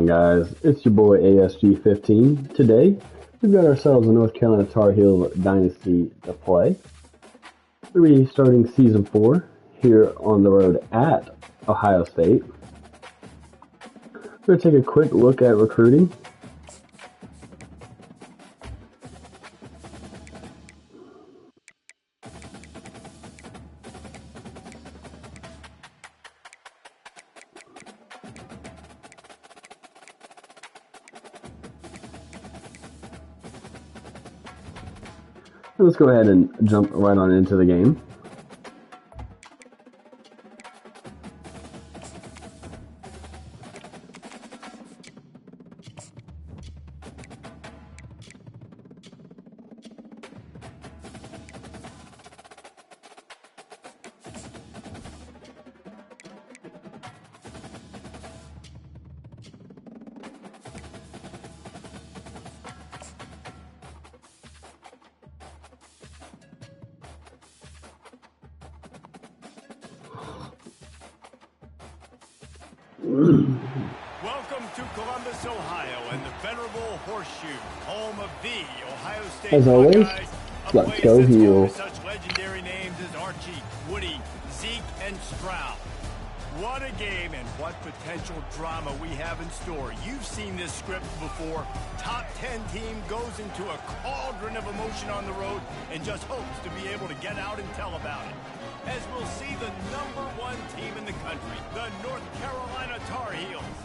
on, guys? It's your boy ASG15. Today, we've got ourselves a North Carolina Tar Heels Dynasty to play. We're going to be starting Season 4 here on the road at Ohio State. We're going to take a quick look at recruiting. Let's go ahead and jump right on into the game. Welcome to Columbus, Ohio, and the venerable Horseshoe, home of the Ohio State As always, Buckeyes. let's go Heels. Such legendary names as Archie, Woody, Zeke, and Stroud. What a game and what potential drama we have in store. You've seen this script before. Top 10 team goes into a cauldron of emotion on the road and just hopes to be able to get out and tell about it. As we'll see the #1 team in the country, the North Carolina Tar Heels,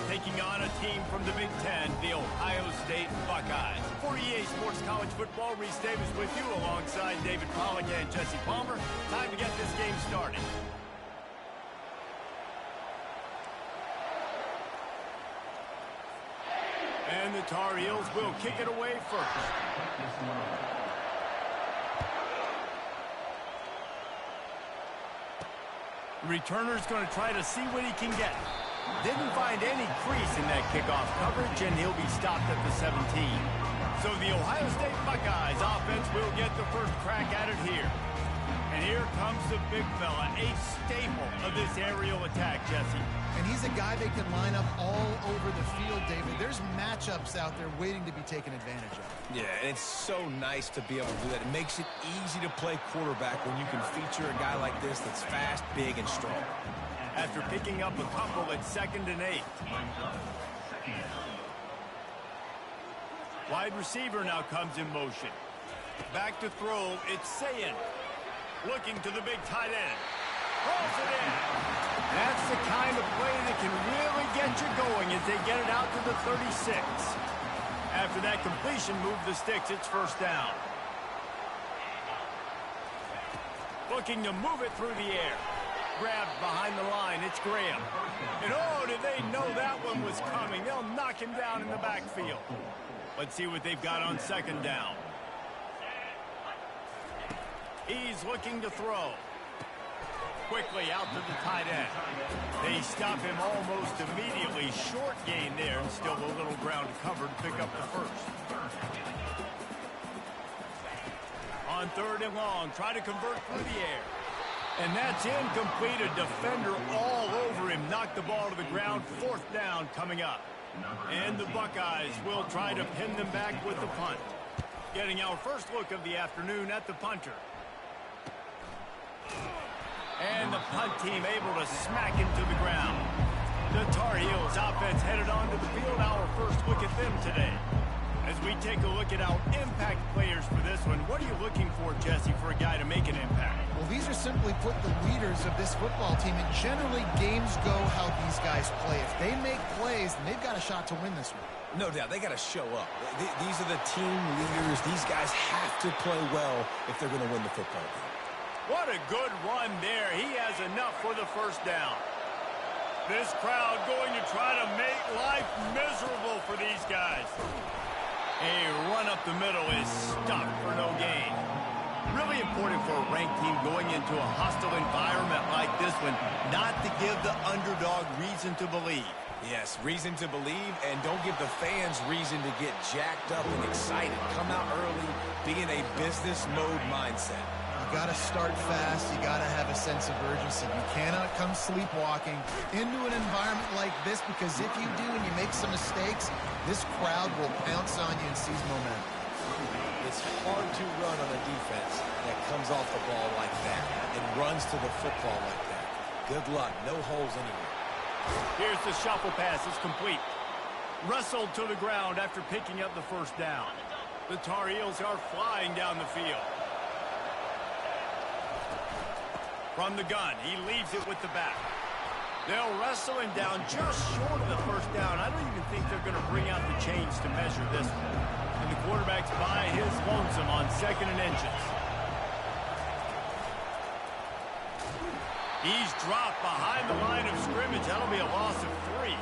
taking on a team from the Big Ten, the Ohio State Buckeyes. For EA Sports College Football, Reese Davis with you alongside David Pollock and Jesse Palmer. Time to get this game started. And the Tar Heels will kick it away first. Returner's going to try to see what he can get. Didn't find any crease in that kickoff coverage, and he'll be stopped at the 17. So the Ohio State Buckeyes offense will get the first crack at it here. And here comes the big fella, a staple of this aerial attack, Jesse. And he's a guy they can line up all over the field, David. There's matchups out there waiting to be taken advantage of. Yeah, and it's so nice to be able to do that. It makes it easy to play quarterback when you can feature a guy like this that's fast, big, and strong. After picking up a couple at 2nd and 8. Wide receiver now comes in motion. Back to throw, it's Sayin. Looking to the big tight end. Rolls it in. That's the kind of play that can really get you going as they get it out to the 36. After that completion, move the sticks, it's first down. Looking to move it through the air. Grabbed behind the line, it's Graham. And oh, did they know that one was coming. They'll knock him down in the backfield. Let's see what they've got on 2nd down. He's looking to throw. Quickly out to the tight end. They stop him almost immediately. Short gain there, and still a little ground covered. Pick up the first. On 3rd and long, try to convert through the air. And that's incomplete. A defender all over him. Knocked the ball to the ground. 4th down coming up. And the Buckeyes will try to pin them back with the punt. Getting our first look of the afternoon at the punter. And the punt team able to smack him to the ground. The Tar Heels offense headed onto the field. Our first look at them today. As we take a look at our impact players for this one, what are you looking for, Jesse, for a guy to make an impact? Well, these are simply put the leaders of this football team, and generally games go how these guys play. If they make plays, then they've got a shot to win this one. No doubt, they got to show up. These are the team leaders. These guys have to play well if they're going to win the football game. What a good run there. He has enough for the first down. This crowd going to try to make life miserable for these guys. A run up the middle is stopped for no gain. Really important for a ranked team going into a hostile environment like this one, not to give the underdog reason to believe. Yes, reason to believe, and don't give the fans reason to get jacked up and excited. Come out early, be in a business mode mindset. got to start fast. You got to have a sense of urgency. You cannot come sleepwalking into an environment like this, because if you do and you make some mistakes, this crowd will pounce on you and seize momentum. It's hard to run on a defense that comes off the ball like that and runs to the football like that. Good luck. No holes anywhere. Here's the shuffle pass. It's complete. Wrestled to the ground after picking up the first down. The Tar Heels are flying down the field. From the gun, he leaves it with the back. They'll wrestle him down just short of the first down. I don't even think they're going to bring out the chains to measure this one. And the quarterback's by his lonesome on 2nd and inches. He's dropped behind the line of scrimmage. That'll be a loss of 3.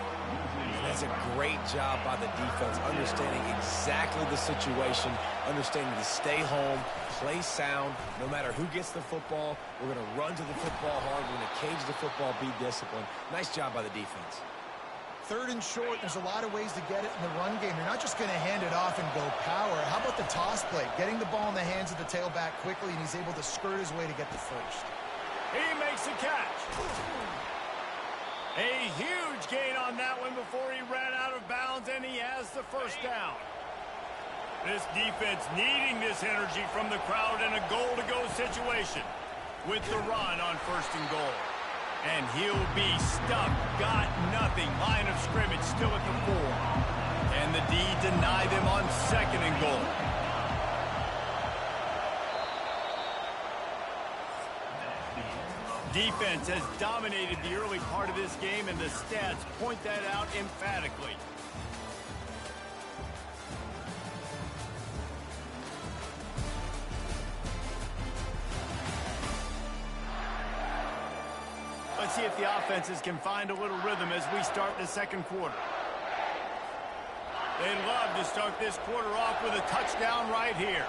That's a great job by the defense, understanding exactly the situation, understanding to stay home, play sound. No matter who gets the football, we're going to run to the football hard. We're going to cage the football, be disciplined. Nice job by the defense. 3rd and short, there's a lot of ways to get it in the run game. You're not just going to hand it off and go power. How about the toss play? Getting the ball in the hands of the tailback quickly, and he's able to skirt his way to get the first. He makes a catch. A huge gain on that one before he ran out of bounds, and he has the first down. This defense needing this energy from the crowd in a goal-to-go situation with the run on 1st and goal. And he'll be stuck. Got nothing. Line of scrimmage still at the 4. And the D deny them on 2nd and goal. Defense has dominated the early part of this game, and the stats point that out emphatically. Let's see if the offenses can find a little rhythm as we start the 2nd quarter. They'd love to start this quarter off with a touchdown right here.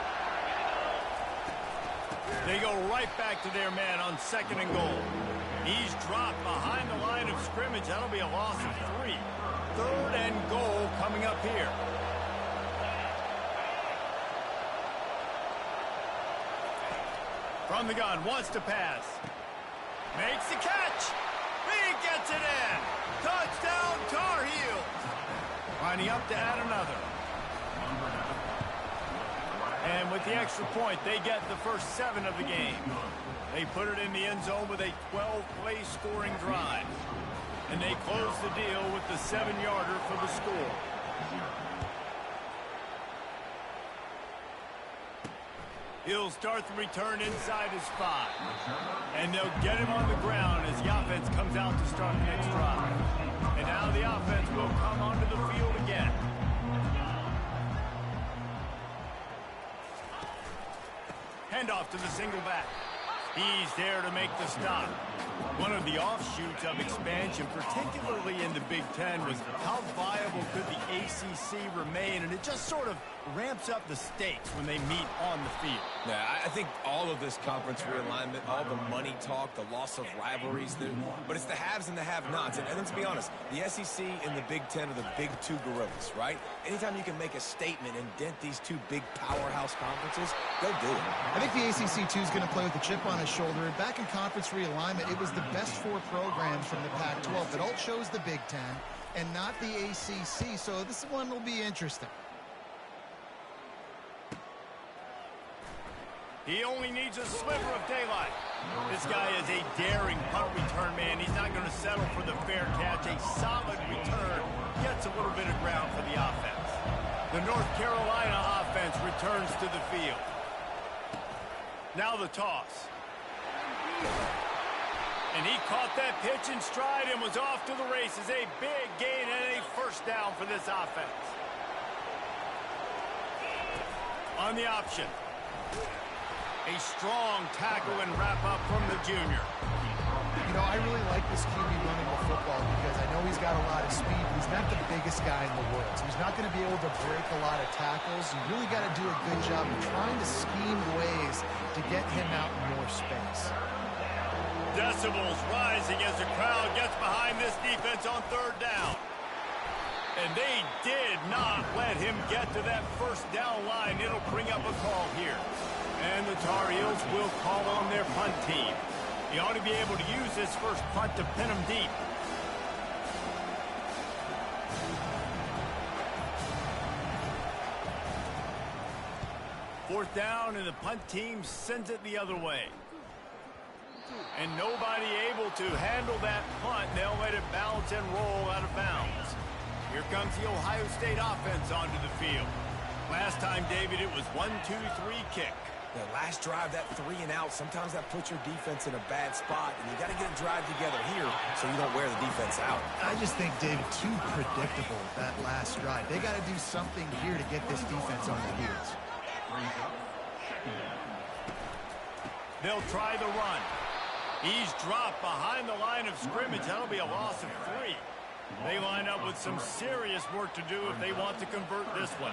They go right back to their man on 2nd and goal. He's dropped behind the line of scrimmage. That'll be a loss of 3. 3rd and goal coming up here. From the gun, wants to pass. Makes the catch. He gets it in. Touchdown, Tar Heels. Lining up to add another. And with the extra point, they get the first 7 of the game. They put it in the end zone with a 12-play scoring drive. And they close the deal with the 7-yarder for the score. He'll start the return inside his 5. And they'll get him on the ground as the offense comes out to start the next drive. And now the offense will come onto the field again. Handoff to the single back. He's there to make the stop. One of the offshoots of expansion, particularly in the Big Ten, was how viable could the ACC remain, and it just sort of ramps up the stakes when they meet on the field. Yeah, I think all of this conference realignment, all the money talk, the loss of rivalries, but it's the haves and the have-nots. And let's be honest, the SEC and the Big Ten are the big 2 gorillas, right? Anytime you can make a statement and dent these 2 big powerhouse conferences, go do it. I think the ACC, too, is going to play with a chip on his shoulder. Back in conference realignment, it was the best 4 programs from the Pac-12 that all chose the Big Ten and not the ACC, so this one will be interesting. He only needs a sliver of daylight. This guy is a daring punt return man. He's not going to settle for the fair catch. A solid return gets a little bit of ground for the offense. The North Carolina offense returns to the field. Now the toss. And he caught that pitch in stride and was off to the races. A big gain and a first down for this offense. On the option. A strong tackle and wrap-up from the junior. You know, I really like this QB running the football because I know he's got a lot of speed, but he's not the biggest guy in the world. So he's not going to be able to break a lot of tackles. You really got to do a good job of trying to scheme ways to get him out in more space. Decibels rising as the crowd gets behind this defense on 3rd down. And they did not let him get to that first down line. It'll bring up a call here. And the Tar Heels will call on their punt team. He ought to be able to use this first punt to pin them deep. Fourth down, and the punt team sends it the other way. And nobody able to handle that punt. They'll let it bounce and roll out of bounds. Here comes the Ohio State offense onto the field. Last time, David, it was 1-2-3 kick. The last drive, that 3 and out, sometimes that puts your defense in a bad spot, and you got to get a drive together here so you don't wear the defense out. I just think, David, too predictable, that last drive. They got to do something here to get this defense on their heels. They'll try the run. He's dropped behind the line of scrimmage. That'll be a loss of 3. They line up with some serious work to do if they want to convert this one.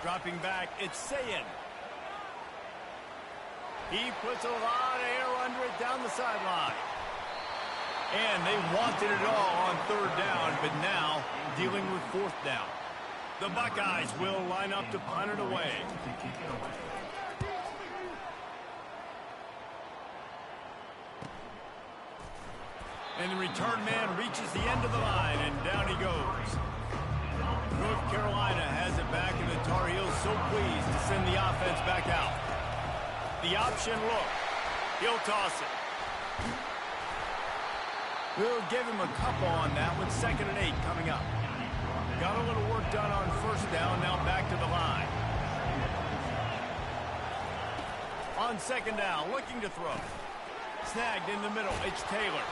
Dropping back, it's Sayin. He puts a lot of air under it down the sideline. And they wanted it all on third down, but now dealing with fourth down. The Buckeyes will line up to punt it away. And the return man reaches the end of the line, and down he goes. North Carolina has it back, and the Tar Heels so pleased to send the offense back out. The option look. He'll toss it. We'll give him a couple on that with 2nd and 8 coming up. Got a little work done on first down, now back to the line. On 2nd down, looking to throw. Snagged in the middle, it's Taylor.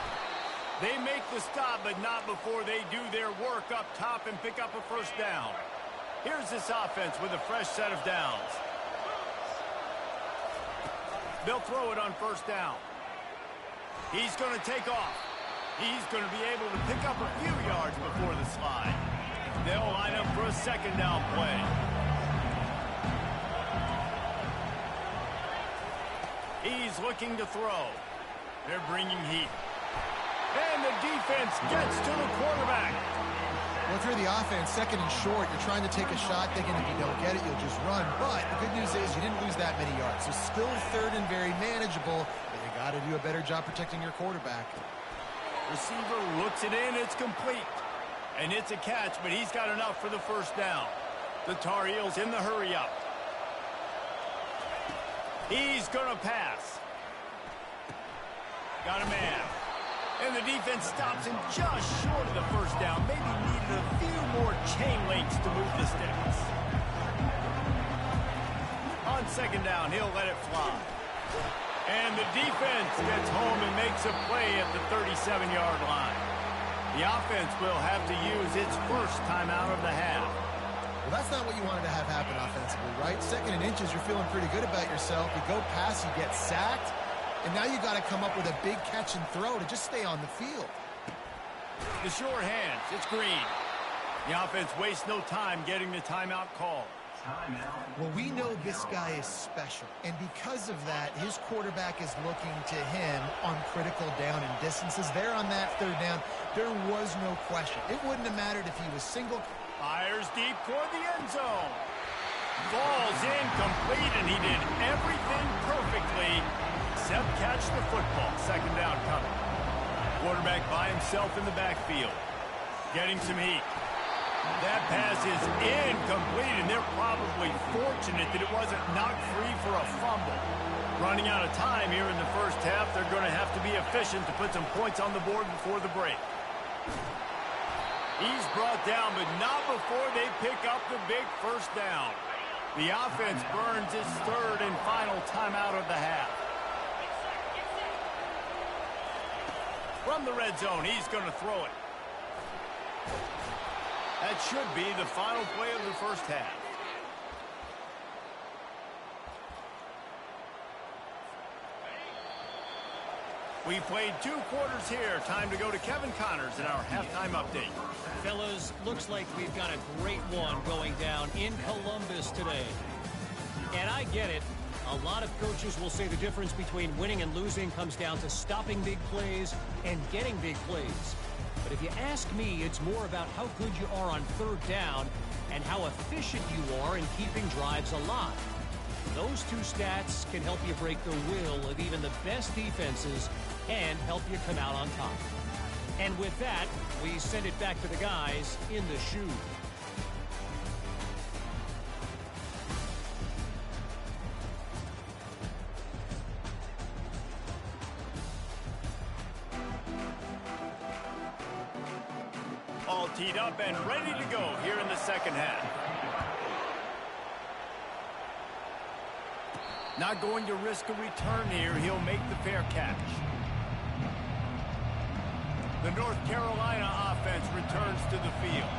They make the stop, but not before they do their work up top and pick up a first down. Here's this offense with a fresh set of downs. They'll throw it on first down. He's going to take off. He's going to be able to pick up a few yards before the slide. They'll line up for a 2nd down play. He's looking to throw. They're bringing heat. And the defense gets to the quarterback. Well, if you're the offense, 2nd and short, you're trying to take a shot, thinking if you don't get it, you'll just run. But the good news is you didn't lose that many yards. So still 3rd and very manageable, but you got to do a better job protecting your quarterback. Receiver looks it in, it's complete. And it's a catch, but he's got enough for the first down. The Tar Heels in the hurry up. He's going to pass. Got a man. And the defense stops him just short of the first down. Maybe needed a few more chain links to move the sticks. On 2nd down, he'll let it fly. And the defense gets home and makes a play at the 37-yard line. The offense will have to use its first timeout of the half. Well, that's not what you wanted to have happen offensively, right? 2nd and inches, you're feeling pretty good about yourself. You go past, you get sacked. And now you got to come up with a big catch and throw to just stay on the field. The sure hands, it's Green. The offense wastes no time getting the timeout call. Well, we know this guy is special. And because of that, his quarterback is looking to him on critical down and distances. There on that 3rd down, there was no question. It wouldn't have mattered if he was single. Fires deep toward the end zone. Falls incomplete, and he did everything perfectly except catch the football. 2nd down coming. Quarterback by himself in the backfield. Getting some heat. That pass is incomplete, and they're probably fortunate that it wasn't knocked free for a fumble. Running out of time here in the first half, they're going to have to be efficient to put some points on the board before the break. He's brought down, but not before they pick up the big first down. The offense burns its 3rd and final timeout of the half. From the red zone, he's going to throw it. That should be the final play of the first half. We played 2 quarters here. Time to go to Kevin Connors in our halftime update. Fellas, looks like we've got a great one going down in Columbus today. And I get it. A lot of coaches will say the difference between winning and losing comes down to stopping big plays and getting big plays. But if you ask me, it's more about how good you are on third down and how efficient you are in keeping drives alive. Those two stats can help you break the will of even the best defenses and help you come out on top. And with that, we send it back to the guys in the shoe. All teed up and ready to go here in the second half. Not going to risk a return here. He'll make the fair catch. The North Carolina offense returns to the field.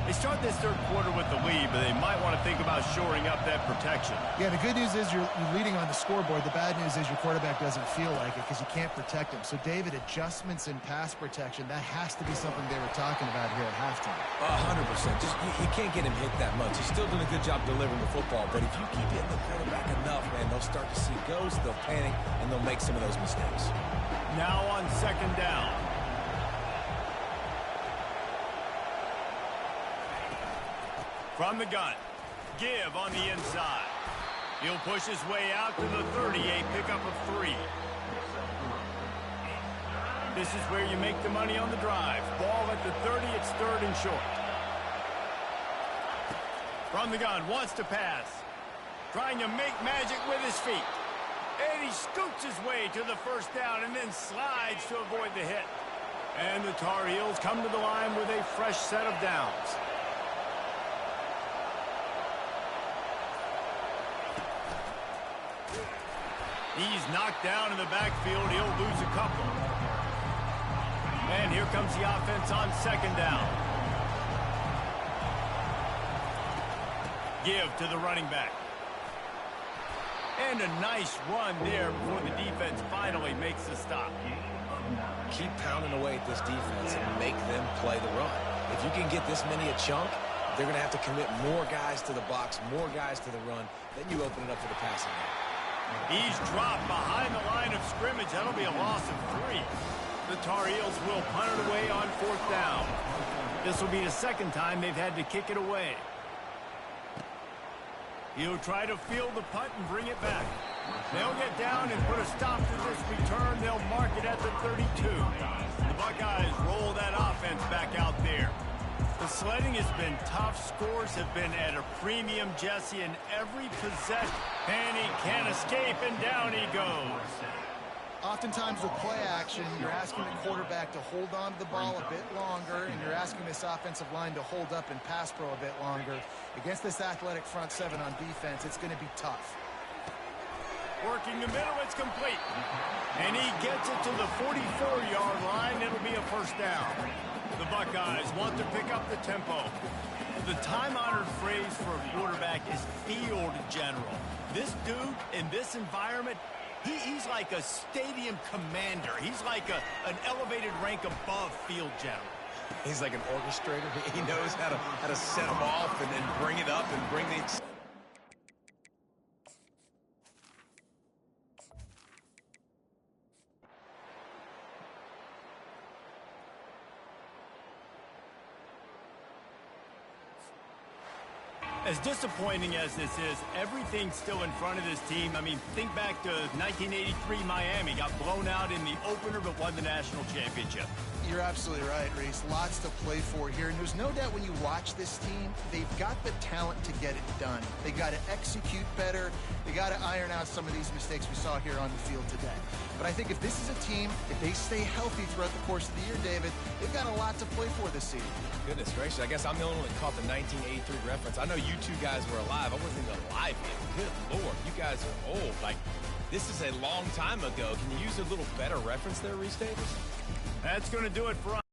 They start this third quarter with the lead, but they might want to think about shoring up that protection. Yeah, the good news is you're leading on the scoreboard. The bad news is your quarterback doesn't feel like it because you can't protect him. So, David, adjustments in pass protection, that has to be something they were talking about here at halftime. 100%. Just you can't get him hit that much. He's still doing a good job delivering the football, but if you keep hitting the quarterback enough, man, they'll start to see ghosts, they'll panic, and they'll make some of those mistakes. Now on second down. From the gun, Give on the inside. He'll push his way out to the 30, a pickup of 3. This is where you make the money on the drive. Ball at the 30, it's third and short. From the gun, wants to pass. Trying to make magic with his feet. And he scoots his way to the first down and then slides to avoid the hit. And the Tar Heels come to the line with a fresh set of downs. He's knocked down in the backfield. He'll lose a couple. And here comes the offense on second down. Give to the running back. And a nice run there before the defense finally makes the stop. Keep pounding away at this defense and make them play the run. If you can get this many a chunk, they're going to have to commit more guys to the box, more guys to the run. Then you open it up for the passing game. He's dropped behind the line of scrimmage. That'll be a loss of 3. The Tar Heels will punt it away on fourth down. This will be the second time they've had to kick it away. He'll try to field the punt and bring it back. They'll get down and put a stop to this return. They'll mark it at the 32. The Buckeyes roll that offense back out there. The sledding has been tough. Scores have been at a premium, Jesse, in every possession. And he can't escape, and down he goes. Oftentimes with play action, you're asking the quarterback to hold on to the ball a bit longer, and you're asking this offensive line to hold up and pass pro a bit longer. Against this athletic front seven on defense, it's going to be tough. Working the middle, it's complete. And he gets it to the 44-yard line. It'll be a first down. The Buckeyes want to pick up the tempo. The time-honored phrase for a quarterback is field general. This dude in this environment, he's like a stadium commander. He's like an elevated rank above field general. He's like an orchestrator. He knows how to set them off and then bring it up and bring the... As disappointing as this is, everything's still in front of this team. I mean, think back to 1983 Miami. Got blown out in the opener but won the national championship. You're absolutely right, Reese. Lots to play for here. And there's no doubt when you watch this team, they've got the talent to get it done. They got to execute better. They got to iron out some of these mistakes we saw here on the field today. But I think if this is a team, if they stay healthy throughout the course of the year, David, they've got a lot to play for this season. Goodness gracious, I guess I'm the only one that caught the 1983 reference. I know you two guys were alive. I wasn't even alive yet. Good Lord, you guys are old. Like, this is a long time ago. Can you use a little better reference there, Reese Davis? That's going to do it for us.